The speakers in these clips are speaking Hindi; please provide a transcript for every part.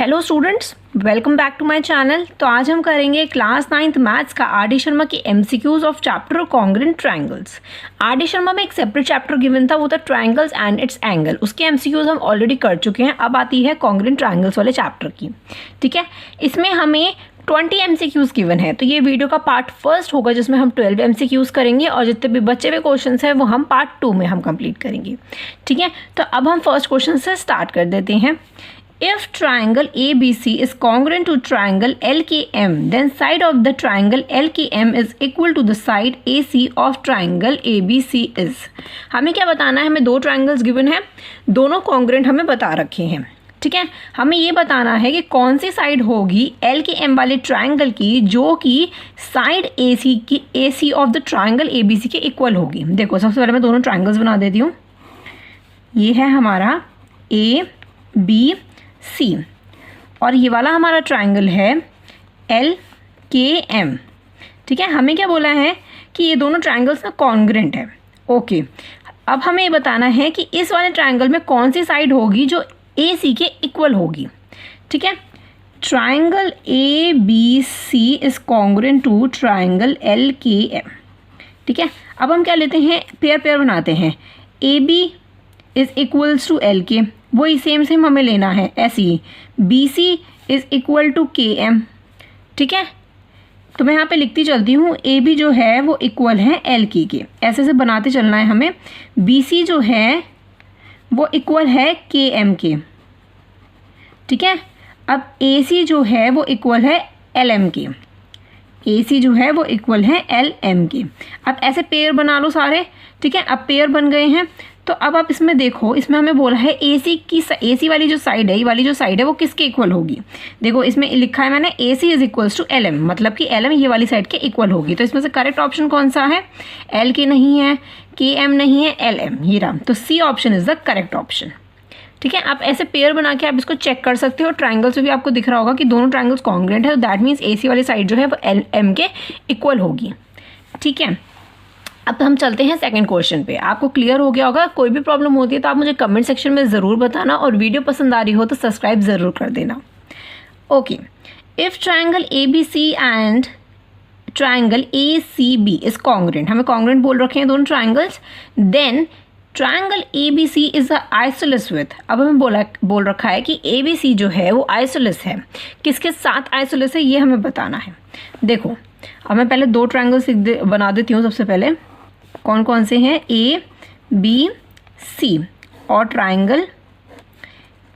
Hello students, welcome back to my channel. तो आज हम करेंगे क्लास 9th मैथ्स का आर डी शर्मा की MCQs of chapter congruent triangles. R D Sharma में एक सेपरेट चैप्टर गिवन था, वो था ट्रायंगल्स एंड इट्स एंगल। उसके एमसीक्यूज हम ऑलरेडी कर चुके हैं। अब आती है कॉन्ग्रुएंट ट्रायंगल्स वाले चैप्टर की। ठीक है, इसमें हमें 20 एमसीक्यूज गिवन है। तो ये वीडियो का पार्ट फर्स्ट होगा जिसमें हम 12 एमसीक्यूज करेंगे और जितने भी बचे हुए क्वेश्चन हैं वो हम पार्ट 2 में हम कंप्लीट करेंगे। ठीक है, तो अब हम फर्स्ट क्वेश्चन से स्टार्ट कर देते हैं। If triangle ABC is congruent to triangle LKM, then side of the triangle LKM is equal to the side AC of triangle ABC is। हमें क्या बताना है? हमें दो ट्रायंगल्स गिवन है, दोनों कॉन्ग्रुएंट हमें बता रखे हैं। ठीक है, हमें ये बताना है कि कौन सी साइड होगी LKM वाले ट्रायंगल की जो कि side AC of the triangle ABC के इक्वल होगी। देखो, सबसे पहले मैं दोनों ट्रायंगल्स बना देती हूँ। ये है हमारा ABC और ये वाला हमारा ट्रायंगल है LKM। ठीक है, हमें क्या बोला है कि ये दोनों ट्रायंगल्स ना कॉन्ग्रुएंट है। ओके, अब हमें ये बताना है कि इस वाले ट्रायंगल में कौन सी साइड होगी जो AC के इक्वल होगी। ठीक है, triangle ABC is congruent to triangle LKM। ठीक है, अब हम क्या लेते हैं, पेयर बनाते हैं। AB is equals to LK, वही सेम हमें लेना है। ऐसे ही BC is equal to KM। ठीक है, तो मैं यहाँ पे लिखती चलती हूँ। AB जो है वो इक्वल है LK के, ऐसे बनाते चलना है हमें। BC जो है वो इक्वल है KM के। ठीक है, अब AC जो है वो इक्वल है LM के। AC जो है वो इक्वल है LM के। अब ऐसे पेयर बना लो सारे। ठीक है, अब पेयर बन गए हैं। तो अब आप इसमें देखो, इसमें हमें बोला है AC वाली जो साइड है, ये वाली जो साइड है वो किसके इक्वल होगी। देखो, इसमें लिखा है मैंने AC is equals to LM, मतलब कि LM ये वाली साइड के इक्वल होगी। तो इसमें से करेक्ट ऑप्शन कौन सा है? LK नहीं है, KM नहीं है, LM ये रहा। तो C option is the correct option. ठीक है, आप ऐसे पेयर बना के आप इसको चेक कर सकते हो। ट्रायंगल्स में भी आपको दिख रहा होगा कि दोनों ट्रायंगल्स कॉन्ग्रुएंट है, तो दैट मीन्स AC वाली साइड जो है वो LM के इक्वल होगी। ठीक है, अब हम चलते हैं सेकंड क्वेश्चन पे। आपको क्लियर हो गया होगा। कोई भी प्रॉब्लम होती है तो आप मुझे कमेंट सेक्शन में ज़रूर बताना, और वीडियो पसंद आ रही हो तो सब्सक्राइब ज़रूर कर देना। Okay, if triangle ABC and triangle ACB is congruent, हमें कॉन्ग्रुएंट बोल रखे हैं दोनों triangles, then triangle ABC is a isosceles with. अब हमें बोल रखा है कि ABC जो है वो आइसोलेस है। किसके साथ आइसोलेस है ये हमें बताना है। देखो, अब मैं पहले दो ट्रायंगल्स बना देती हूँ। सबसे पहले कौन कौन से हैं? ABC और ट्रायंगल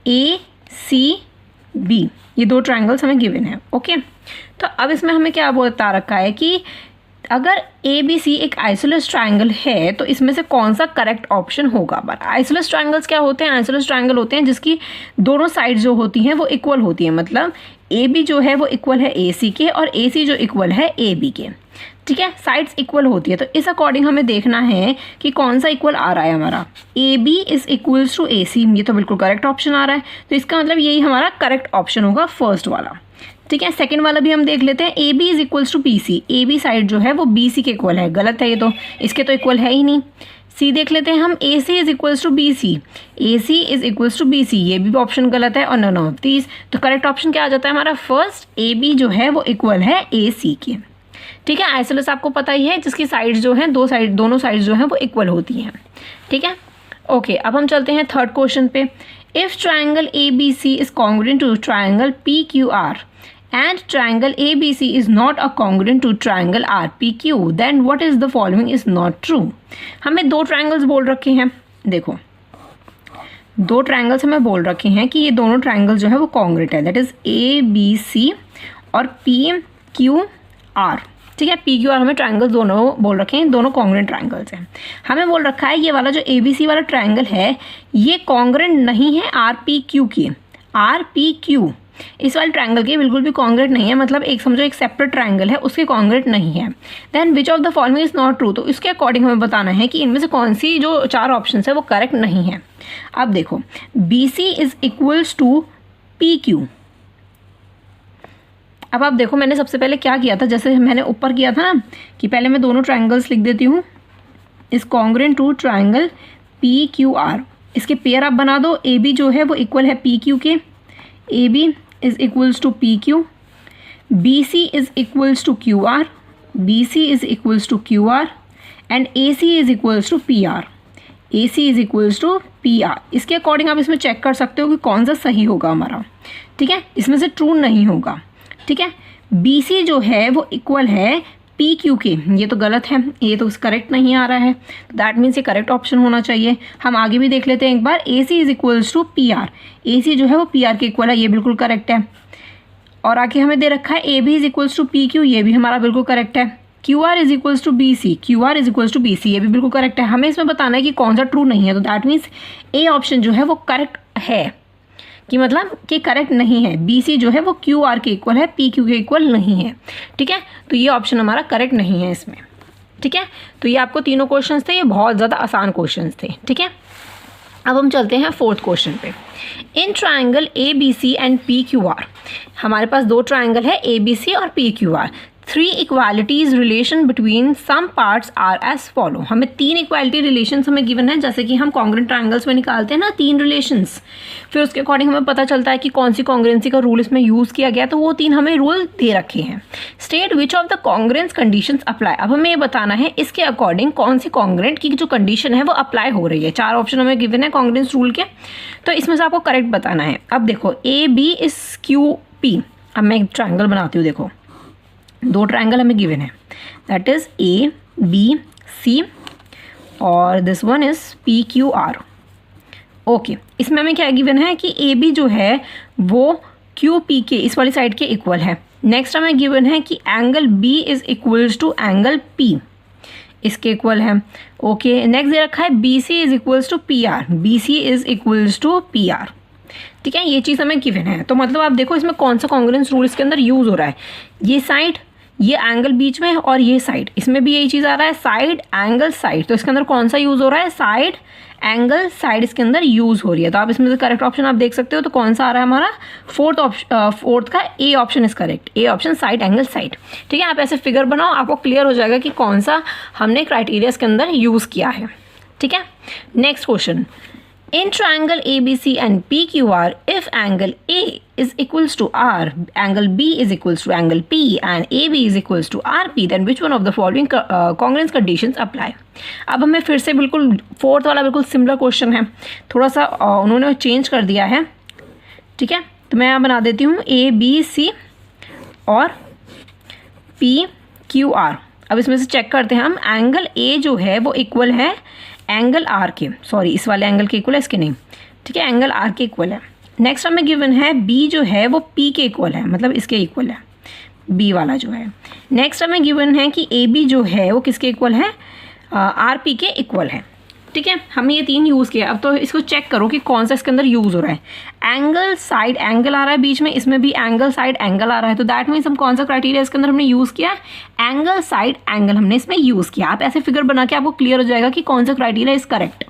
ACB, ये दो ट्रायंगल्स हमें गिवन है। ओके, तो अब इसमें हमें क्या बता रखा है कि अगर ABC एक आइसोलेस ट्रायंगल है तो इसमें से कौन सा करेक्ट ऑप्शन होगा। बट आइसोलेस ट्रायंगल्स क्या होते हैं? आइसोलेस ट्रायंगल होते हैं जिसकी दोनों साइड जो होती हैं वो इक्वल होती है। मतलब AB जो है वो इक्वल है AC के और AC जो इक्वल है AB के। ठीक है, साइड्स इक्वल होती है। तो इस अकॉर्डिंग हमें देखना है कि कौन सा इक्वल आ रहा है हमारा। AB is equals to AC, ये तो बिल्कुल करेक्ट ऑप्शन आ रहा है। तो इसका मतलब यही हमारा करेक्ट ऑप्शन होगा, फर्स्ट वाला। ठीक है, सेकंड वाला भी हम देख लेते हैं। AB is equals to BC, AB side जो है वो BC के इक्वल है। गलत है ये तो, इसके तो इक्वल है ही नहीं। C देख लेते हैं हम। AC is equals to BC, AC is equals to BC, ये भी ऑप्शन गलत है। और नन ऑफ दीज, तो करेक्ट ऑप्शन क्या आ जाता है हमारा? फर्स्ट, AB जो है वो इक्वल है AC के। ठीक है, आइसोलेस आपको पता ही है, जिसकी साइड्स जो हैं दोनों साइड्स जो हैं वो इक्वल होती हैं। ठीक है, ओके, अब हम चलते हैं थर्ड क्वेश्चन पे। If triangle ABC is congruent to triangle PQR and triangle ABC is not a congruent to triangle RPQ, then what is the following is not true। हमें दो ट्रायंगल्स बोल रखे हैं। देखो, दो ट्रायंगल्स हमें बोल रखे हैं कि ये दोनों ट्रायंगल जो है वो कॉन्ग्रुएंट है, दैट इज ABC और PQR। ठीक है, PQR हमें ट्रायंगल्स दोनों बोल रखे हैं, दोनों कॉन्ग्रुएंट ट्रायंगल्स हैं। हमें बोल रखा है ये वाला जो ABC वाला ट्रायंगल है ये कॉन्ग्रुएंट नहीं है RPQ के। RPQ इस वाले ट्रायंगल के बिल्कुल भी कॉन्ग्रुएंट नहीं है, मतलब एक समझो एक सेपरेट ट्रायंगल है, उसके कॉन्ग्रुएंट नहीं है। Then which of the following is not true, तो इसके अकॉर्डिंग हमें बताना है कि इनमें से कौन सी जो चार ऑप्शन है वो करेक्ट नहीं है। अब देखो, BC is equals to PQ। अब आप देखो, मैंने सबसे पहले क्या किया था, जैसे मैंने ऊपर किया था ना कि पहले मैं दोनों ट्रायंगल्स लिख देती हूँ, is congruent to triangle PQR। इसके पेयर आप बना दो। AB जो है वो इक्वल है PQ के, AB is equals to PQ, BC is equals to QR, BC is equals to QR and AC is equals to PR, AC is equals to PR। इसके अकॉर्डिंग आप इसमें चेक कर सकते हो कि कौन सा सही होगा हमारा, ठीक है, इसमें से ट्रू नहीं होगा, ठीक है। BC जो है वो इक्वल है PQ के, ये तो गलत है, ये तो करेक्ट नहीं आ रहा है, दैट मीन्स ये करेक्ट ऑप्शन होना चाहिए। हम आगे भी देख लेते हैं एक बार। AC is equals to PR, AC जो है वो PR के इक्वल है, ये बिल्कुल करेक्ट है। और आगे हमें दे रखा है AB is equals to PQ, ये भी हमारा बिल्कुल करेक्ट है। QR is equals to BC, QR is equals to BC, ये भी बिल्कुल करेक्ट है। हमें इसमें बताना है कि कौन सा ट्रू नहीं है, तो दैट मीन्स A ऑप्शन जो है वो करेक्ट है, कि मतलब कि करेक्ट नहीं है। BC जो है वो QR के इक्वल है, PQ के इक्वल नहीं है, ठीक है। तो ये ऑप्शन हमारा करेक्ट नहीं है इसमें, ठीक है। तो ये आपको तीनों क्वेश्चंस थे, ये बहुत ज़्यादा आसान क्वेश्चंस थे, ठीक है। अब हम चलते हैं फोर्थ क्वेश्चन पे। In triangle ABC and PQR, हमारे पास दो ट्राइंगल है ABC और PQR। 3 equalities relation between some parts are as follow. हमें 3 इक्वालिटी रिलेशंस हमें गिवन है, जैसे कि हम कॉन्ग्रेंट ट्राइंगल्स में निकालते हैं ना 3 रिलेशंस, फिर उसके अकॉर्डिंग हमें पता चलता है कि कौन सी कॉन्ग्रेंसी का रूल इसमें यूज़ किया गया, तो वो 3 हमें रूल दे रखे हैं। State which of the congruence conditions apply. अब हमें ये बताना है इसके अकॉर्डिंग कौन सी कॉन्ग्रेंट की जो कंडीशन है वो अप्लाई हो रही है। 4 ऑप्शन हमें गिवन है कॉन्ग्रेंस रूल के, तो इसमें से आपको करेक्ट बताना है। अब देखो AB इज QP। अब मैं एक ट्राइंगल बनाती हूँ, देखो 2 ट्राइंगल हमें गिवन है, दैट इज ABC और this one is PQR। Okay, इसमें हमें क्या गिवन है कि AB जो है वो QP के इस वाली साइड के इक्वल है। नेक्स्ट हमें गिवन है कि angle B is equals to angle P, इसके इक्वल है। ओके, नेक्स्ट दे रखा है BC is equals to PR, BC is equals to PR, ठीक है। ये चीज़ हमें गिवन है, तो मतलब आप देखो इसमें कौन सा कॉन्ग्रेंस रूल इसके अंदर यूज़ हो रहा है। ये साइड, ये एंगल बीच में और ये साइड, इसमें भी यही चीज़ आ रहा है, साइड एंगल साइड। तो इसके अंदर कौन सा यूज़ हो रहा है, साइड एंगल साइड इसके अंदर यूज़ हो रही है। तो आप इसमें से करेक्ट ऑप्शन आप देख सकते हो, तो कौन सा आ रहा है हमारा फोर्थ का A option is correct, A option side angle side, ठीक है। आप ऐसे फिगर बनाओ, आपको क्लियर हो जाएगा कि कौन सा हमने क्राइटेरिया इसके अंदर यूज़ किया है, ठीक है। Next question, in triangle ABC and PQR, if angle A is equals to R, angle B is equals to angle P and AB is equals to RP, then which one of the following congruence conditions apply? अब हमें फिर से बिल्कुल फोर्थ वाला बिल्कुल सिमिलर क्वेश्चन है, थोड़ा सा उन्होंने चेंज कर दिया है, ठीक है। तो मैं यहाँ बना देती हूँ ABC और PQR। अब इसमें से चेक करते हैं हम, एंगल A जो है वो इक्वल है एंगल R के, सॉरी इस वाले एंगल के इक्वल है, इसके नहीं, ठीक है, एंगल R के इक्वल है। नेक्स्ट हमें गिवन है B जो है वो P के इक्वल है, मतलब इसके इक्वल है B वाला जो है। नेक्स्ट हमें गिवन है कि AB जो है वो किसके इक्वल है, RP के इक्वल है, ठीक है। हमने ये 3 यूज़ किया। अब तो इसको चेक करो कि कौन सा इसके अंदर यूज़ हो रहा है। एंगल साइड एंगल आ रहा है बीच में, इसमें भी एंगल साइड एंगल आ रहा है, तो दैट मीन्स हम कौन सा क्राइटेरिया इसके अंदर हमने यूज़ किया, एंगल साइड एंगल हमने इसमें यूज़ किया। आप ऐसे फिगर बना के आपको क्लियर हो जाएगा कि कौन सा क्राइटेरिया इज करेक्ट,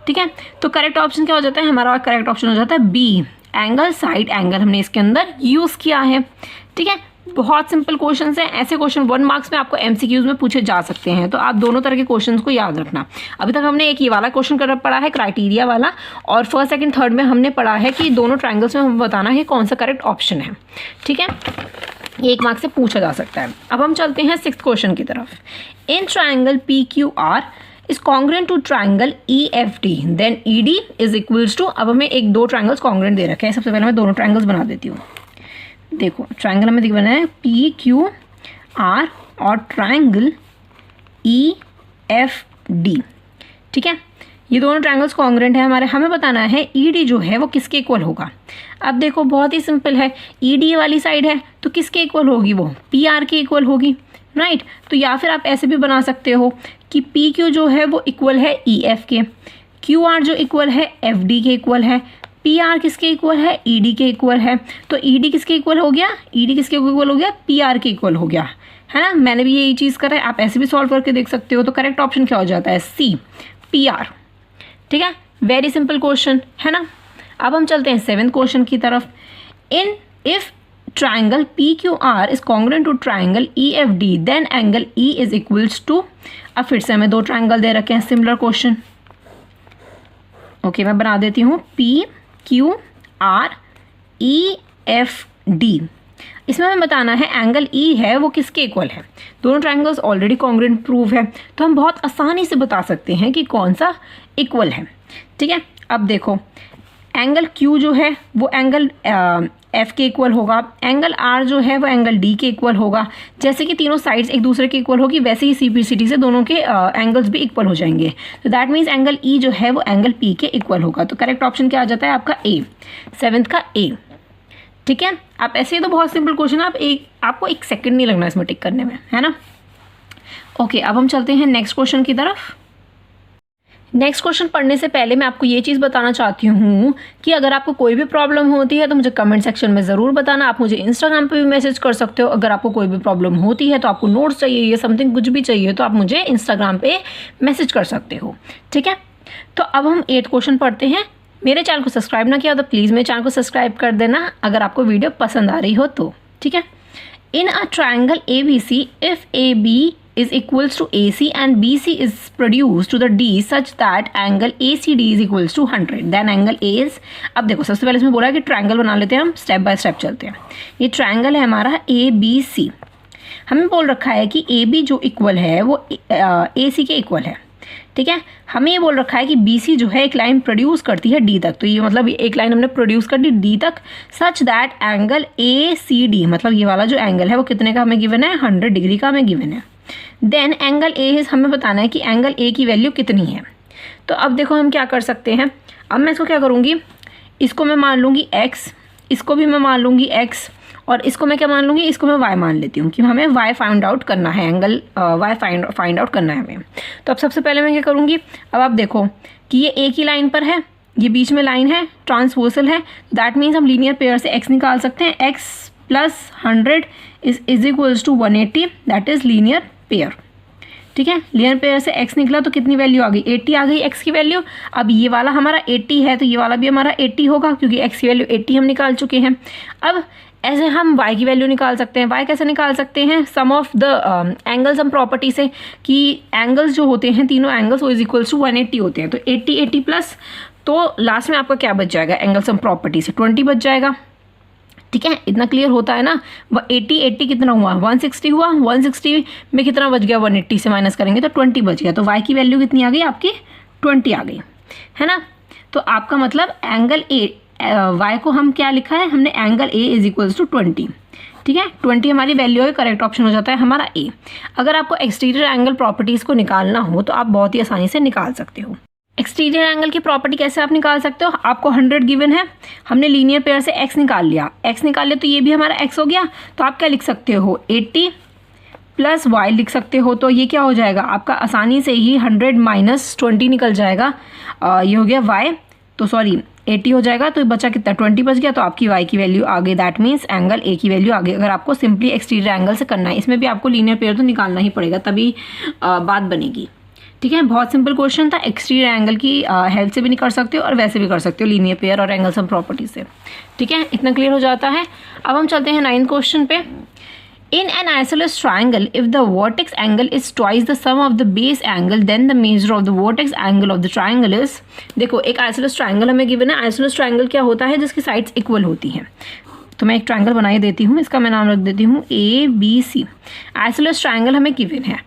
ठीक है। तो करेक्ट ऑप्शन क्या हो जाता है हमारा, करेक्ट ऑप्शन हो जाता है B, एंगल साइड एंगल हमने इसके अंदर यूज़ किया है, ठीक है। बहुत सिंपल क्वेश्चन है, ऐसे क्वेश्चन 1 मार्क्स में आपको MCQs में पूछे जा सकते हैं, तो आप दोनों तरह के क्वेश्चन को याद रखना। अभी तक हमने एक ये वाला क्वेश्चन कर पढ़ा है क्राइटेरिया वाला, और फर्स्ट सेकंड थर्ड में हमने पढ़ा है कि दोनों ट्राइंगल्स में हमें बताना है कौन सा करेक्ट ऑप्शन है, ठीक है। 1 मार्क्स से पूछा जा सकता है। अब हम चलते हैं 6th क्वेश्चन की तरफ। In triangle PQR is congruent to triangle EFD, then ED is equals to. अब हमें 2 ट्राइंगल्स कॉन्ग्रेंट दे रखे हैं। सबसे पहले मैं दोनों ट्राइंगल्स बना देती हूँ। देखो ट्राइंगल हमें दिख बना है PQR और ट्राइंगल EFD, ठीक है। ये दोनों ट्राइंगल्स कॉन्ग्रेंट है हमारे। हमें बताना है ED जो है वो किसके इक्वल होगा। अब देखो बहुत ही सिंपल है, ED वाली साइड है तो किसके इक्वल होगी, वो PR के इक्वल होगी, राइट। तो या फिर आप ऐसे भी बना सकते हो कि PQ जो है वो इक्वल है EF के, QR जो इक्वल है FD के इक्वल है, PR किसके इक्वल है, ED के इक्वल है। तो ED किसके इक्वल हो गया, ED किसके इक्वल हो गया, PR के इक्वल हो गया, है ना। मैंने भी यही चीज़ करा है, आप ऐसे भी सॉल्व करके देख सकते हो। तो करेक्ट ऑप्शन क्या हो जाता है, C, PR, ठीक है। वेरी सिंपल क्वेश्चन है ना। अब हम चलते हैं 7th क्वेश्चन की तरफ। If triangle PQR is congruent to triangle EFD, then angle E is equals to. अब फिर से हमें 2 ट्राइंगल दे रखे हैं, सिमिलर क्वेश्चन। ओके, मैं बना देती हूँ PQR EFD डी। इसमें हमें बताना है एंगल ई है वो किसके इक्वल है। दोनों ट्रायंगल्स ऑलरेडी कॉन्ग्रुएंट प्रूव है, तो हम बहुत आसानी से बता सकते हैं कि कौन सा इक्वल है। ठीक है, अब देखो एंगल क्यू जो है वो एंगल एफ के इक्वल होगा, एंगल आर जो है वो एंगल डी के इक्वल होगा। जैसे कि तीनों साइड्स एक दूसरे के इक्वल होगी, वैसे ही सीपीसीटी से दोनों के एंगल्स भी इक्वल हो जाएंगे। तो दैट मीन्स एंगल ई जो है वो एंगल पी के इक्वल होगा। तो करेक्ट ऑप्शन क्या आ जाता है आपका ए, 7th का ए। ठीक है, आप ऐसे ही तो बहुत सिंपल क्वेश्चन, आपको 1 सेकंड नहीं लगना इसमें टिक करने में, है ना। ओके, अब हम चलते हैं नेक्स्ट क्वेश्चन की तरफ। नेक्स्ट क्वेश्चन पढ़ने से पहले मैं आपको ये चीज़ बताना चाहती हूँ कि अगर आपको कोई भी प्रॉब्लम होती है तो मुझे कमेंट सेक्शन में ज़रूर बताना। आप मुझे इंस्टाग्राम पे भी मैसेज कर सकते हो। अगर आपको कोई भी प्रॉब्लम होती है तो आपको नोट्स चाहिए या समथिंग कुछ भी चाहिए तो आप मुझे इंस्टाग्राम पे मैसेज कर सकते हो। ठीक है, तो अब हम 8th क्वेश्चन पढ़ते हैं। मेरे चैनल को सब्सक्राइब ना किया तो प्लीज़ मेरे चैनल को सब्सक्राइब कर देना अगर आपको वीडियो पसंद आ रही हो तो। ठीक है, in a triangle ABC if AB is equals to AC and BC is produced to the D such that angle ACD is equals to 100 then angle A is। अब देखो सबसे पहले इसमें बोला है कि ट्रायंगल बना लेते हैं, हम स्टेप बाय स्टेप चलते हैं। ये ट्रायंगल है हमारा ABC। हमें बोल रखा है कि AB जो इक्वल है वो AC के इक्वल है। ठीक है, हमें ये बोल रखा है कि BC जो है एक लाइन प्रोड्यूस करती है D तक, तो ये मतलब एक लाइन हमने प्रोड्यूस कर दी D तक, सच दैट एंगल ACD मतलब ये वाला जो एंगल है वो कितने का हमें गिवन है, 100 डिग्री का हमें गिवन है। देन एंगल ए हमें बताना है कि एंगल ए की वैल्यू कितनी है। तो अब देखो हम क्या कर सकते हैं, अब मैं इसको क्या करूँगी, इसको मैं मान लूँगी x, इसको भी मैं मान लूँगी x, और इसको मैं क्या मान लूँगी, इसको मैं y मान लेती हूँ कि हमें y फाइंड आउट करना है, एंगल y फाइंड आउट करना है हमें। तो अब सबसे पहले मैं क्या करूँगी, अब आप देखो कि ये ए की लाइन पर है, ये बीच में लाइन है, ट्रांसवर्सल है, दैट मीन्स हम लीनियर पेयर से x निकाल सकते हैं। x plus 100 is equals to 180, that is linear pair. ठीक है, लीनियर पेयर से x निकला तो कितनी वैल्यू आ गई, 80 आ गई x की वैल्यू। अब ये वाला हमारा 80 है तो ये वाला भी हमारा 80 होगा क्योंकि x की वैल्यू 80 हम निकाल चुके हैं। अब ऐसे हम y की वैल्यू निकाल सकते हैं। y कैसे निकाल सकते हैं, sum of the angle sum property से, कि एंगल्स जो होते हैं तीनों एंगल्स वो इज इक्वल्स टू 180 होते हैं। तो 80 प्लस, तो लास्ट में आपका क्या बच जाएगा, एंगल सम प्रॉपर्टी से 20 बच जाएगा। ठीक है, इतना क्लियर होता है ना। 80 कितना हुआ, 160 हुआ, 160 में कितना बच गया, 180 से माइनस करेंगे तो 20 बच गया। तो y की वैल्यू कितनी आ गई आपकी, 20 आ गई, है ना। तो आपका मतलब एंगल ए, y को हम क्या लिखा है हमने, angle A is equals to 20। ठीक है, 20 हमारी वैल्यू है, करेक्ट ऑप्शन हो जाता है हमारा ए। अगर आपको एक्सटीरियर एंगल प्रॉपर्टीज़ को निकालना हो तो आप बहुत ही आसानी से निकाल सकते हो। एक्सटीरियर एंगल की प्रॉपर्टी कैसे आप निकाल सकते हो, आपको 100 गिवन है, हमने लीनियर पेयर से x निकाल लिया, तो ये भी हमारा x हो गया। तो आप क्या लिख सकते हो, 80 प्लस y लिख सकते हो। तो ये क्या हो जाएगा आपका, आसानी से ही 100 माइनस 20 निकल जाएगा, ये हो गया y, तो सॉरी 80 हो जाएगा, तो बचा कितना, 20 बच गया। तो आपकी y की वैल्यू आ गई, दैट मीन्स एंगल a की वैल्यू आ गई। अगर आपको सिंपली एक्सटीरियर एंगल से करना है, इसमें भी आपको लीनियर पेयर तो निकालना ही पड़ेगा, तभी बात बनेगी। ठीक है, बहुत सिंपल क्वेश्चन था, एक्सटीरियर एंगल की हेल्प से भी नहीं कर सकते हो और वैसे भी कर सकते हो लीनियर पेयर और एंगल सम प्रॉपर्टी से। ठीक है, इतना क्लियर हो जाता है। अब हम चलते हैं 9th क्वेश्चन पे। In an isosceles triangle if the vertex angle is twice the sum of the base angle then the measure of the vertex angle of the triangle is. देखो एक आइसोलेस ट्राइंगल हमें गिवन है। आइसोलेस ट्राइंगल क्या होता है, जिसकी साइड्स इक्वल होती हैं। तो मैं एक ट्राइंगल बनाई देती हूँ, इसका मैं नाम रख देती हूँ ABC। आइसोलेस ट्राइंगल हमें गिवन है।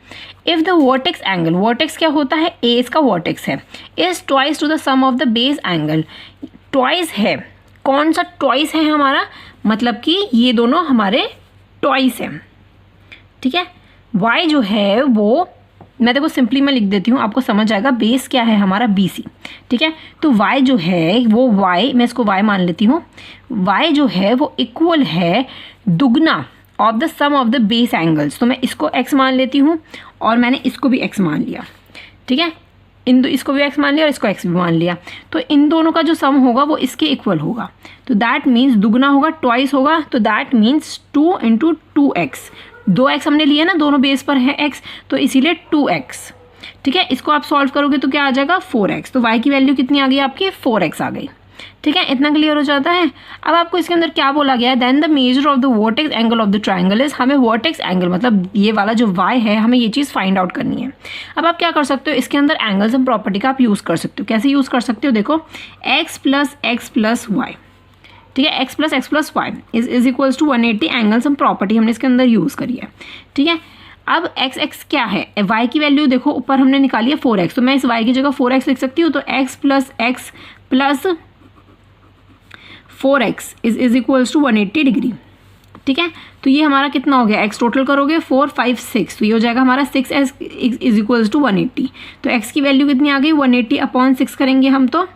If the vertex angle, vertex क्या होता है, ए इसका वर्टेक्स है, is twice to the sum of the base angle. Twice है, कौन सा ट्वाइस है हमारा, मतलब कि ये दोनों हमारे ट्वाइस हैं। ठीक है, y जो है वो, मैं देखो सिंपली मैं लिख देती हूँ, आपको समझ आएगा। बेस क्या है हमारा BC। ठीक है, तो y जो है वो y, मैं इसको y मान लेती हूँ, y जो है वो इक्वल है दुगना of the sum of the base angles. तो मैं इसको x मान लेती हूँ और मैंने इसको भी x मान लिया। ठीक है, इसको भी x मान लिया और इसको x भी मान लिया। तो इन दोनों का जो सम होगा वो इसके इक्वल होगा। तो दैट मीन्स दुगना होगा, ट्वाइस होगा, तो दैट मीन्स 2 × 2x। 2x हमने लिया ना, दोनों बेस पर है x, तो इसीलिए 2x। ठीक है, इसको आप सॉल्व करोगे तो क्या आ जाएगा, 4x। तो y की वैल्यू कितनी आ गई आपकी, 4x आ गई। ठीक है, इतना क्लियर हो जाता है। अब आपको इसके अंदर क्या बोला गया है, then the measure of the vertex angle of the triangle is. हमें वर्टेक्स एंगल मतलब ये वाला जो y है, हमें ये चीज़ फाइंड आउट करनी है। अब आप क्या कर सकते हो, इसके अंदर एंगल सम प्रॉपर्टी का आप यूज़ कर सकते हो। कैसे यूज़ कर सकते हो, देखो x प्लस y, ठीक है। x plus y is equals to 180 angle sum property हमने इसके अंदर यूज़ करी है, ठीक है। अब x क्या है, y की वैल्यू देखो ऊपर हमने निकाली है 4x, तो मैं इस y की जगह 4x लिख सकती हूँ, तो x plus 4x is equals to 180 degree, ठीक है। तो ये हमारा कितना हो गया, x टोटल करोगे 4 5 6, तो ये हो जाएगा हमारा 6x इज इक्वल्स टू 180। तो x की वैल्यू कितनी आ गई, 180 अपॉन 6 करेंगे हम, तो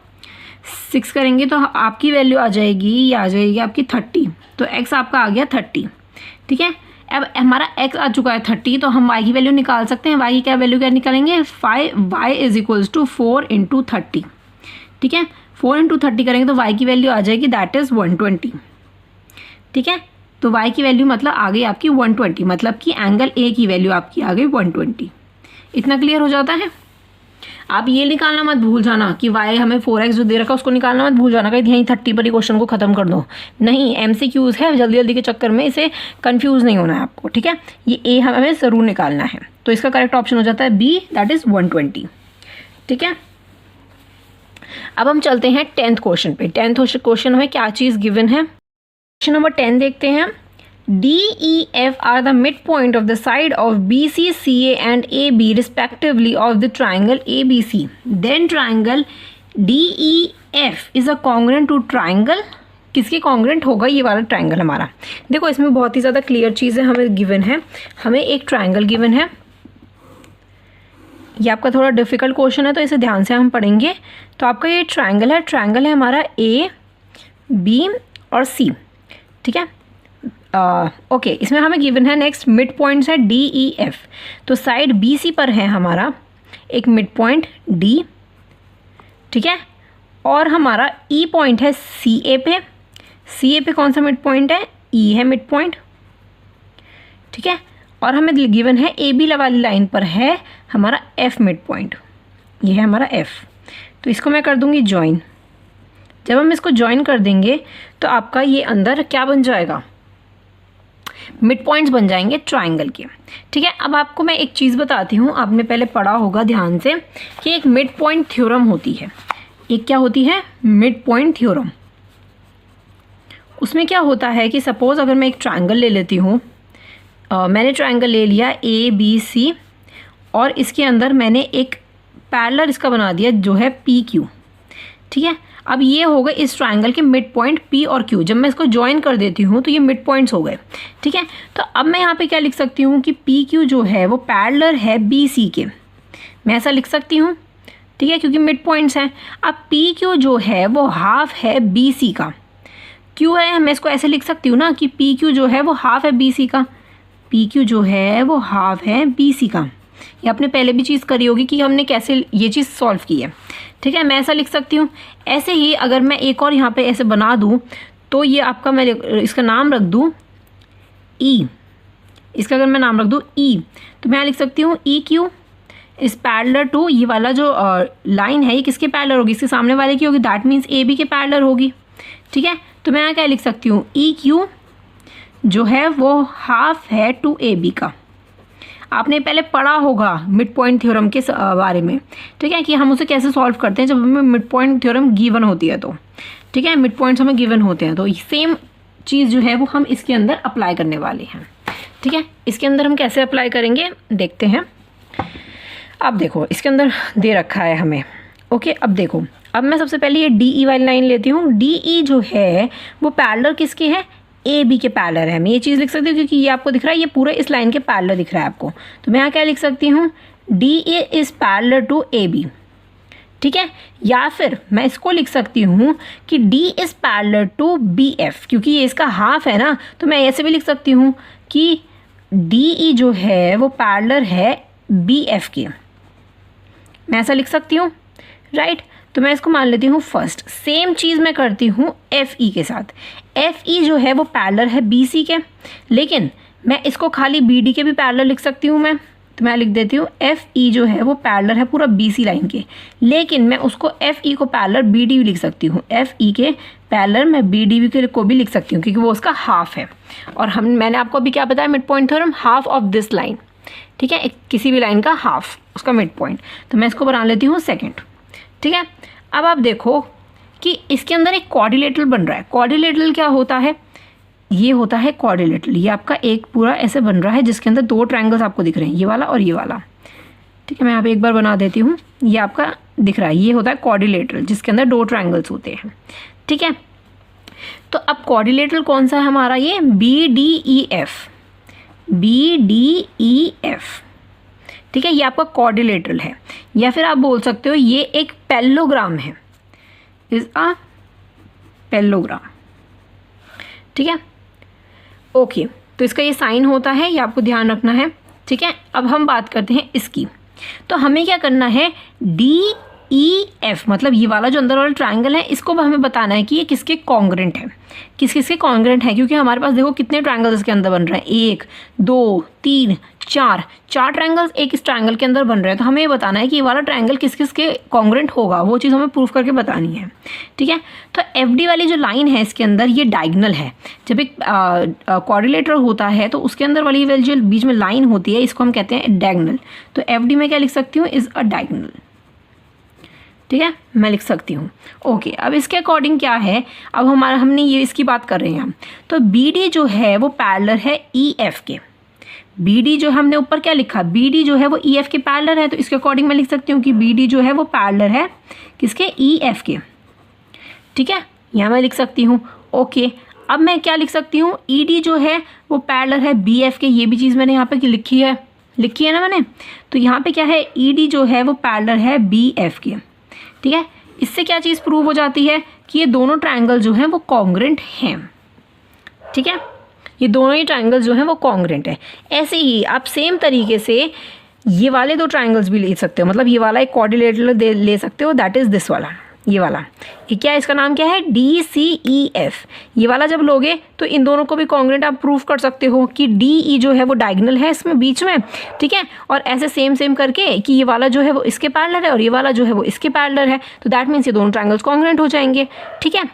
6 करेंगे तो आपकी वैल्यू आ जाएगी, ये आ जाएगी आपकी 30। तो x आपका आ गया 30, ठीक है। अब हमारा x आ चुका है 30, तो हम y की वैल्यू निकाल सकते हैं। y की क्या वैल्यू क्या निकालेंगे, y is equals to 4 into 30, ठीक है। 4 इंटू 30 करेंगे तो y की वैल्यू आ जाएगी दैट इज़ 120, ठीक है। तो y की वैल्यू मतलब आ गई आपकी 120, मतलब कि एंगल A की वैल्यू आपकी आ गई 120। इतना क्लियर हो जाता है। आप ये निकालना मत भूल जाना कि y हमें 4x जो दे रखा है उसको निकालना मत भूल जाना कहीं यहीं 30 पर ही क्वेश्चन को खत्म कर दो, नहीं। MCQs है, जल्दी जल्दी के चक्कर में इसे कंफ्यूज नहीं होना है आपको, ठीक है। ये A हमें ज़रूर निकालना है, तो इसका करेक्ट ऑप्शन हो जाता है B, दैट इज़ 120, ठीक है। अब हम चलते हैं 10th क्वेश्चन पे। 10th क्वेश्चन में क्या चीज़ गिवन है, क्वेश्चन नंबर 10 देखते हैं। DEF are the midpoint of the side of BC, CA and AB respectively of the triangle ABC. Then triangle DEF is a congruent to triangle, किसके कॉन्ग्रेंट होगा ये वाला ट्रायंगल हमारा। देखो इसमें बहुत ही ज़्यादा क्लियर चीज़ है, हमें गिवन है, हमें एक ट्रायंगल गिवन है। ये आपका थोड़ा डिफिकल्ट क्वेश्चन है तो इसे ध्यान से हम पढ़ेंगे। तो आपका ये ट्रायंगल है हमारा A, B और C, ठीक है। ओके, इसमें हमें गिवन है नेक्स्ट मिड पॉइंट्स है DEF। तो साइड BC पर है हमारा एक मिड पॉइंट D, ठीक है। और हमारा E पॉइंट है CA पे। CA पे कौन सा मिड पॉइंट है, E है मिड पॉइंट, ठीक है। और हमें गिवन है AB वाली लाइन पर है हमारा F मिड पॉइंट, ये है हमारा F। तो इसको मैं कर दूंगी ज्वाइन। जब हम इसको ज्वाइन कर देंगे तो आपका ये अंदर क्या बन जाएगा, मिड पॉइंट्स बन जाएंगे ट्रायंगल के, ठीक है। अब आपको मैं एक चीज़ बताती हूँ, आपने पहले पढ़ा होगा ध्यान से कि एक मिड पॉइंट थ्योरम होती है। एक क्या होती है, मिड पॉइंट थ्योरम। उसमें क्या होता है कि सपोज़ अगर मैं एक ट्रायंगल ले लेती हूँ, मैंने ट्रायंगल ले लिया ABC और इसके अंदर मैंने एक पैरेलल इसका बना दिया जो है PQ, ठीक है। अब ये हो गए इस ट्रायंगल के मिड पॉइंट P और Q। जब मैं इसको ज्वाइन कर देती हूँ तो ये मिड पॉइंट्स हो गए, ठीक है। तो अब मैं यहाँ पे क्या लिख सकती हूँ कि PQ जो है वो पैरेलल है BC के, मैं ऐसा लिख सकती हूँ, ठीक है, क्योंकि मिड पॉइंट्स हैं। अब PQ जो है वो हाफ है BC का, Q है, मैं इसको ऐसे लिख सकती हूँ ना कि PQ जो है वो हाफ है BC का, PQ जो है वो हाफ है BC का। ये आपने पहले भी चीज़ करी होगी कि हमने कैसे ये चीज़ सॉल्व की है, ठीक है। मैं ऐसा लिख सकती हूँ। ऐसे ही अगर मैं एक और यहाँ पे ऐसे बना दूँ तो ये आपका, मैं इसका नाम रख दूँ E, इसका अगर मैं नाम रख दूँ E, तो मैं लिख सकती हूँ EQ इस पैरेलल टू, ये वाला जो लाइन है ये किसके पैरेलल होगी, इसके सामने वाले की होगी, दैट मीन्स AB के पैरेलल होगी, ठीक है। तो मैं यहाँ क्या लिख सकती हूँ, EQ जो है वो हाफ है टू AB का। आपने पहले पढ़ा होगा मिड पॉइंट थ्योरम के बारे में, ठीक है, कि हम उसे कैसे सॉल्व करते हैं जब हमें मिड पॉइंट थ्योरम गिवन होती है तो, ठीक है। मिड पॉइंट्स हमें गिवन होते हैं तो सेम चीज़ जो है वो हम इसके अंदर अप्लाई करने वाले हैं, ठीक है। इसके अंदर हम कैसे अप्लाई करेंगे देखते हैं। अब देखो इसके अंदर दे रखा है हमें, ओके। अब देखो, अब मैं सबसे पहले ये DE वाली लाइन लेती हूँ। DE जो है वो पैरेलल किसके है, AB के पैरेलल है। मैं ये चीज़ लिख सकती हूँ क्योंकि ये आपको दिख रहा है, ये पूरे इस लाइन के पैरेलल दिख रहा है आपको। तो मैं यहाँ क्या लिख सकती हूँ, DA is parallel to AB, ठीक है। या फिर मैं इसको लिख सकती हूँ कि D is parallel to BF, क्योंकि ये इसका हाफ है ना, तो मैं ऐसे भी लिख सकती हूँ कि DE जो है वो पैरेलल है BF के, मैं ऐसा लिख सकती हूँ, राइट। तो मैं इसको मान लेती हूँ फर्स्ट। सेम चीज़ मैं करती हूँ FE के साथ। FE जो है वो पैरेलल है BC के, लेकिन मैं इसको खाली BD के भी पैरेलल लिख सकती हूँ मैं। तो मैं लिख देती हूँ FE जो है वो पैरेलल है पूरा BC लाइन के, लेकिन मैं उसको FE को पैरेलल BD भी लिख सकती हूँ। FE के पैरेलल मैं BD को भी लिख सकती हूँ क्योंकि वो उसका हाफ है। और मैंने आपको अभी क्या बताया, mid point theorem, half of this line, ठीक है, किसी भी लाइन का हाफ उसका मिड पॉइंट। तो मैं इसको बना लेती हूँ सेकेंड, ठीक है। अब आप देखो कि इसके अंदर एक क्वाड्रिलेटरल बन रहा है। क्वाड्रिलेटरल क्या होता है? ये होता है क्वाड्रिलेटरल। ये आपका एक पूरा ऐसे बन रहा है जिसके अंदर दो ट्रायंगल्स आपको दिख रहे हैं, ये वाला और ये वाला। ठीक है, मैं यहाँ पे एक बार बना देती हूँ। ये आपका दिख रहा है, ये होता है क्वाड्रिलेटरल जिसके अंदर दो ट्रायंगल्स होते हैं। ठीक है, तो अब क्वाड्रिलेटरल कौन सा है हमारा? ये BDEF। BDEF। ठीक है, ये आपका क्वाड्रिलेटरल है, या फिर आप बोल सकते हो ये एक पैरेललोग्राम है, इज अ पैरेललोग्राम। ठीक है, ओके, तो इसका ये साइन होता है, ये आपको ध्यान रखना है। ठीक है, अब हम बात करते हैं इसकी। तो हमें क्या करना है? DEF मतलब ये वाला जो अंदर वाला ट्रायंगल है, इसको हमें बताना है कि ये किसके कॉन्ग्रेंट है, किस किसके कॉन्ग्रेंट है। क्योंकि हमारे पास देखो कितने ट्रायंगल्स इसके अंदर बन रहे हैं, 1 2 3 4 ट्रायंगल्स एक इस ट्रायंगल के अंदर बन रहे हैं। तो हमें ये बताना है कि ये वाला ट्रायंगल किस किसके कॉन्ग्रेंट होगा, वो चीज़ हमें प्रूफ करके बतानी है। ठीक है, तो FD वाली जो लाइन है इसके अंदर, ये डायगनल है। जब एक क्वाड्रिलेटरल होता है तो उसके अंदर वाली जो बीच में लाइन होती है, इसको हम कहते हैं डायगनल। तो FD में क्या लिख सकती हूँ? Is a diagonal. ठीक है, मैं लिख सकती हूँ। ओके, अब इसके अकॉर्डिंग क्या है, अब हमने ये इसकी बात कर रहे हैं हम। तो BD जो है वो पैरेलल है EF के। BD जो हमने ऊपर क्या लिखा, BD जो है वो EF के पैरेलल है, तो इसके अकॉर्डिंग मैं लिख सकती हूँ कि BD जो है वो पैरेलल है किसके? EF के। ठीक है, यहाँ मैं लिख सकती हूँ। ओके, अब मैं क्या लिख सकती हूँ? ED जो है वो पैरेलल है BF के। ये भी चीज़ मैंने यहाँ पे लिखी है ना मैंने। तो यहाँ पे क्या है? ED जो है वो पैरेलल है BF के। ठीक है, इससे क्या चीज़ प्रूव हो जाती है कि ये दोनों ट्रायंगल जो हैं वो कॉन्ग्रेंट हैं। ठीक है, ये दोनों ही ट्रायंगल्स जो हैं वो कॉन्ग्रेंट है। ऐसे ही आप सेम तरीके से ये वाले दो ट्रायंगल्स भी ले सकते हो। मतलब ये वाला एक क्वाड्रिलेटरल ले सकते हो, दैट इज़ दिस वाला, ये वाला। ये क्या है? इसका नाम क्या है? DCEF। ये वाला जब लोगे तो इन दोनों को भी कॉन्ग्रेंट आप प्रूव कर सकते हो कि DE जो है वो डायगोनल है इसमें बीच में। ठीक है, और ऐसे सेम करके कि ये वाला जो है वो इसके पैरेलल है और ये वाला जो है वो इसके पैरेलल है, तो दैट मीन्स ये दोनों ट्रायंगल्स कॉन्ग्रेंट हो जाएंगे। ठीक है,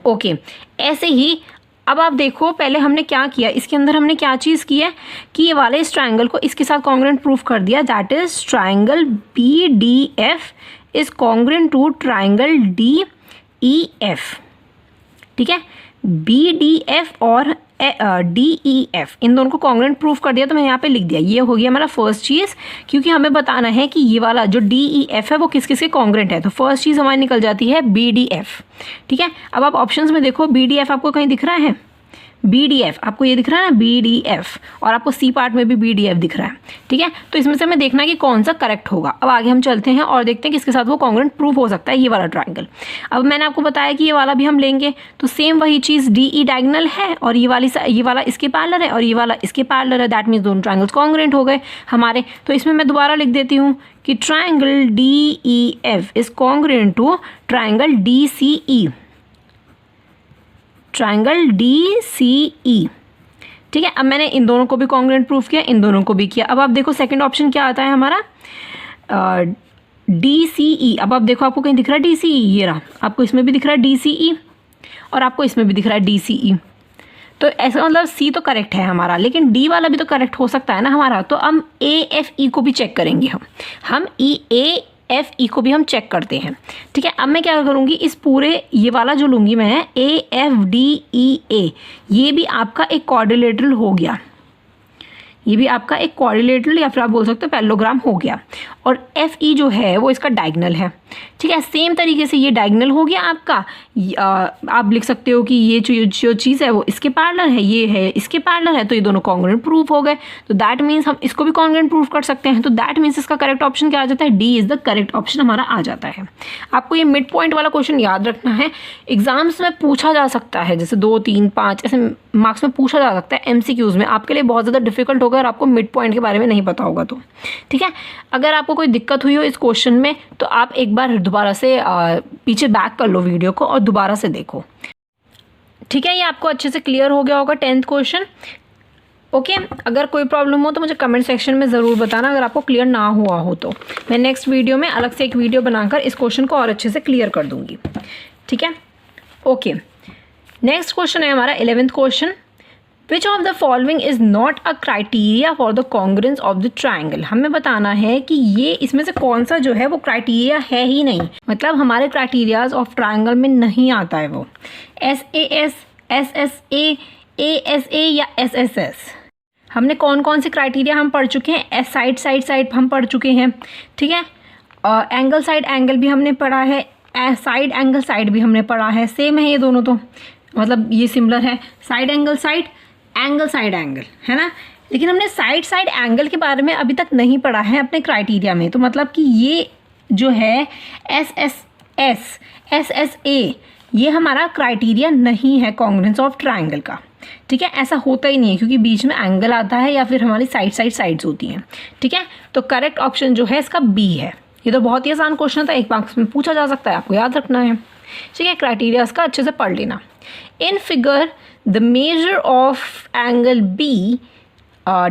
ओके, ऐसे ही अब आप देखो, पहले हमने क्या किया, इसके अंदर हमने क्या चीज़ की है कि ये वाले इस ट्रायंगल को इसके साथ कॉन्ग्रेंट प्रूफ कर दिया, that is triangle BDF is congruent to triangle DEF। ठीक है, BDF और DEF इन दोनों को कॉन्ग्रेंट प्रूफ कर दिया, तो मैंने यहाँ पे लिख दिया। ये हो गया हमारा फर्स्ट चीज़, क्योंकि हमें बताना है कि ये वाला जो DEF है वो किस किस के कॉन्ग्रेंट है। तो फर्स्ट चीज़ हमारी निकल जाती है BDF। ठीक है, अब आप ऑप्शंस में देखो, BDF आपको कहीं दिख रहा है? BDF आपको ये दिख रहा है ना, BDF, और आपको C पार्ट में भी BDF दिख रहा है। ठीक है, तो इसमें से हमें देखना है कि कौन सा करेक्ट होगा। अब आगे हम चलते हैं और देखते हैं किसके साथ वो कॉन्ग्रेंट प्रूफ हो सकता है, ये वाला ट्रायंगल। अब मैंने आपको बताया कि ये वाला भी हम लेंगे, तो सेम वही चीज़, DE डायगोनल है और ये वाला इसके पैरेलल है और ये वाला इसके पैरेलल है, दैट मीन्स दोनों ट्रायंगल्स कॉन्ग्रेंट हो गए हमारे। तो इसमें मैं दोबारा लिख देती हूँ कि triangle DEF is congruent to triangle DCE। Triangle DCE। ठीक है, अब मैंने इन दोनों को भी कॉन्ग्रेंट प्रूफ किया, इन दोनों को भी किया। अब आप देखो सेकंड ऑप्शन क्या आता है हमारा, DCE। अब आप देखो, आपको कहीं दिख रहा है DCE? ये रहा, आपको इसमें भी दिख रहा है DCE और आपको इसमें भी दिख रहा है DCE। तो ऐसा मतलब C तो करेक्ट है हमारा, लेकिन D वाला भी तो करेक्ट हो सकता है ना हमारा। तो हम AFE को भी चेक करेंगे, हम AFE को भी हम चेक करते हैं। ठीक है, अब मैं क्या करूँगी, इस पूरे ये वाला जो लूँगी मैं AFDEA, ये भी आपका एक क्वाड्रिलेटरल हो गया, ये भी आपका एक क्वाड्रिलेटरल या फिर आप बोल सकते हो पैरेललोग्राम हो गया। और FE जो है वो इसका डायगोनल है। ठीक है, सेम तरीके से ये डायगोनल हो गया आपका। आप लिख सकते हो कि ये जो चीज़ है वो इसके पैरेलल है, ये है इसके पैरेलल है, तो ये दोनों कॉन्ग्रेंट प्रूफ हो गए। तो दैट मीन्स हम इसको भी कॉन्ग्रेंट प्रूफ कर सकते हैं। तो दैट मीन्स इसका करेक्ट ऑप्शन क्या आ जाता है? D is the correct option हमारा आ जाता है। आपको ये मिड पॉइंट वाला क्वेश्चन याद रखना है, एग्जाम्स में पूछा जा सकता है, जैसे 2 3 5 ऐसे मार्क्स में पूछा जा सकता है MCQs में। आपके लिए बहुत ज़्यादा डिफिकल्ट होगा और आपको मिड पॉइंट के बारे में नहीं पता होगा तो। ठीक है, अगर आपको कोई दिक्कत हुई हो इस क्वेश्चन में तो आप एक बार दोबारा से पीछे बैक कर लो वीडियो को और दोबारा से देखो। ठीक है, ये आपको अच्छे से क्लियर हो गया होगा 10th क्वेश्चन। ओके, अगर कोई प्रॉब्लम हो तो मुझे कमेंट सेक्शन में ज़रूर बताना, अगर आपको क्लियर ना हुआ हो तो मैं नेक्स्ट वीडियो में अलग से एक वीडियो बनाकर इस क्वेश्चन को और अच्छे से क्लियर कर दूँगी। ठीक है, ओके, नेक्स्ट क्वेश्चन है हमारा 11th question. Which of the following is not a criteria for the congruence of the triangle. हमें बताना है कि ये इसमें से कौन सा जो है वो क्राइटेरिया है ही नहीं, मतलब हमारे क्राइटेरियाज ऑफ ट्राइंगल में नहीं आता है वो। SAS, SSA, ASA या SSS। हमने कौन कौन से क्राइटेरिया हम पढ़ चुके हैं, साइड साइड साइड हम पढ़ चुके हैं, ठीक है। एंगल साइड एंगल भी हमने पढ़ा है, साइड एंगल साइड भी हमने पढ़ा है, सेम है ये दोनों, तो मतलब ये सिमिलर है, side angle side, angle side angle, है ना। लेकिन हमने साइड साइड एंगल के बारे में अभी तक नहीं पढ़ा है अपने क्राइटेरिया में, तो मतलब कि ये जो है SSS, SSA ये हमारा क्राइटेरिया नहीं है कॉन्ग्रेंस ऑफ ट्राइंगल का, ठीक है। ऐसा होता ही नहीं है क्योंकि बीच में एंगल आता है या फिर हमारी साइड्स होती हैं, ठीक है। तो करेक्ट ऑप्शन जो है इसका B है। ये तो बहुत ही आसान क्वेश्चन था, एक मार्क्स में पूछा जा सकता है, आपको याद रखना है, ठीक है। क्राइटेरिया इसका अच्छे से पढ़ लेना। In figure the measure of angle B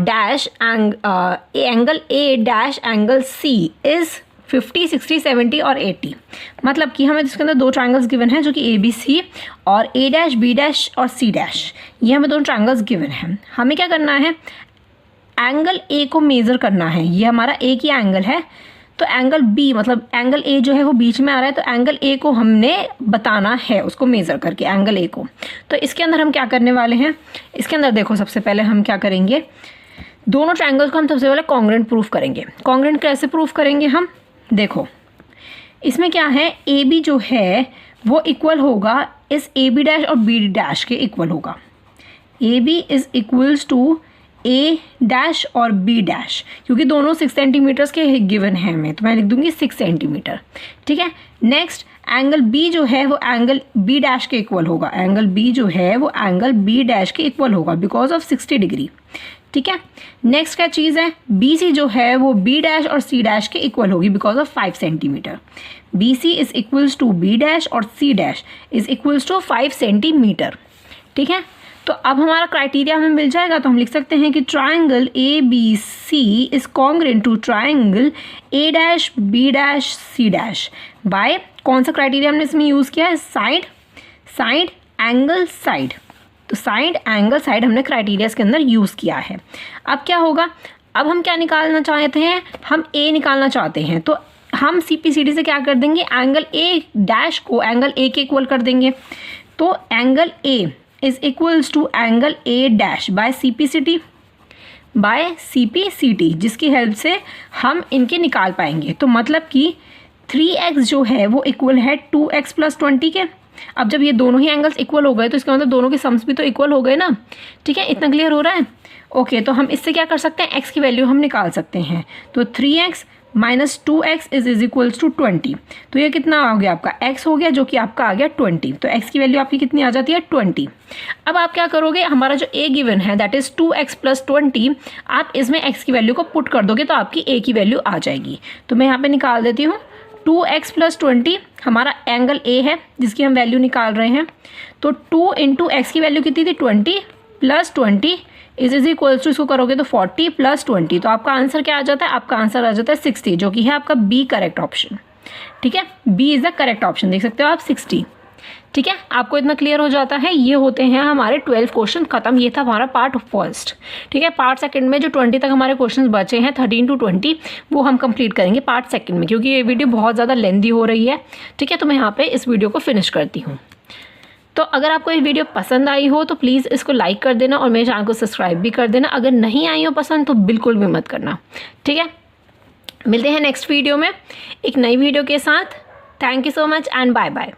dash angle A dash angle C is 50, 60, 70 और 80। मतलब कि हमें जिसके अंदर दो ट्रायंगल्स गिवन हैं जो कि ABC और A डैश, B डैश और C डैश, ये हमें दोनों ट्रायंगल्स गिवन हैं। हमें क्या करना है, एंगल A को मेज़र करना है। ये हमारा A की एंगल है, तो एंगल B मतलब एंगल A जो है वो बीच में आ रहा है, तो एंगल A को हमने बताना है, उसको मेज़र करके एंगल A को। तो इसके अंदर हम क्या करने वाले हैं, इसके अंदर देखो सबसे पहले हम क्या करेंगे, दोनों ट्रायंगल्स को हम सबसे पहले कॉन्ग्रुएंट प्रूफ करेंगे। कॉन्ग्रुएंट कैसे प्रूफ करेंगे हम, देखो इसमें क्या है, AB जो है वो इक्वल होगा इस AB डैश और B डैश के इक्वल होगा। AB is equals to A dash और B डैश, क्योंकि दोनों 6 सेंटीमीटर्स के गिवन है हमें, तो मैं लिख दूंगी 6 सेंटीमीटर, ठीक है। नेक्स्ट एंगल B जो है वो एंगल B डैश के इक्वल होगा, एंगल B जो है वो एंगल B डैश के इक्वल होगा बिकॉज ऑफ 60 डिग्री, ठीक है। नेक्स्ट क्या चीज़ है, BC जो है वो B डैश और C डैश के इक्वल होगी because of 5 centimetre. BC is equals to B dash और C dash is equals to 5 centimetre, ठीक है। तो अब हमारा क्राइटेरिया हमें मिल जाएगा, तो हम लिख सकते हैं कि triangle ABC is congruent to triangle A dash, B dash, C dash by, कौन सा क्राइटेरिया हमने इसमें यूज़ किया है, साइड, साइड, एंगल, साइड। तो साइड, एंगल, साइड हमने क्राइटेरिया के अंदर यूज़ किया है। अब क्या होगा, अब हम क्या निकालना चाहते हैं, हम A निकालना चाहते हैं, तो हम CPCD से क्या कर देंगे, एंगल A डैश को एंगल A के इक्वल कर देंगे। तो angle A is equals to angle A dash by CPCD, जिसकी हेल्प से हम इनके निकाल पाएंगे। तो मतलब कि 3x जो है वो इक्वल है 2x प्लस 20 के। अब जब ये दोनों ही एंगल्स इक्वल हो गए तो इसका मतलब दोनों के सम्स भी तो इक्वल हो गए ना, ठीक है। इतना क्लियर हो रहा है, ओके। तो हम इससे क्या कर सकते हैं, x की वैल्यू हम निकाल सकते हैं। तो 3x minus 2x is equals to 20। तो ये कितना हो गया आपका, x हो गया जो कि आपका आ गया 20। तो x की वैल्यू आपकी कितनी आ जाती है, 20। अब आप क्या करोगे, हमारा जो a गिवन है दैट इज़ 2x प्लस 20, आप इसमें x की वैल्यू को पुट कर दोगे तो आपकी a की वैल्यू आ जाएगी। तो मैं यहाँ पे निकाल देती हूँ, 2x प्लस 20 हमारा एंगल A है जिसकी हम वैल्यू निकाल रहे हैं। तो 2 इंटू एक्स की वैल्यू कितनी थी, 20 प्लस 20 इज इक्वल्स टू, इसको करोगे तो 40 प्लस 20, तो आपका आंसर क्या आ जाता है, आपका आंसर आ जाता है 60, जो कि है आपका B करेक्ट ऑप्शन, ठीक है। B is the correct option, देख सकते हो आप 60, ठीक है। आपको इतना क्लियर हो जाता है। ये होते हैं हमारे 12 क्वेश्चन खत्म। ये था हमारा पार्ट फर्स्ट, ठीक है। पार्ट सेकंड में जो 20 तक हमारे क्वेश्चंस बचे हैं 13 to 20 वो हम कंप्लीट करेंगे पार्ट सेकंड में, क्योंकि ये वीडियो बहुत ज़्यादा लेंदी हो रही है, ठीक है। तो मैं यहाँ पे इस वीडियो को फिनिश करती हूँ। तो अगर आपको ये वीडियो पसंद आई हो तो प्लीज़ इसको लाइक कर देना और मेरे चैनल को सब्सक्राइब भी कर देना। अगर नहीं आई हो पसंद तो बिल्कुल भी मत करना, ठीक है। मिलते हैं नेक्स्ट वीडियो में एक नई वीडियो के साथ। Thank you so much and bye bye.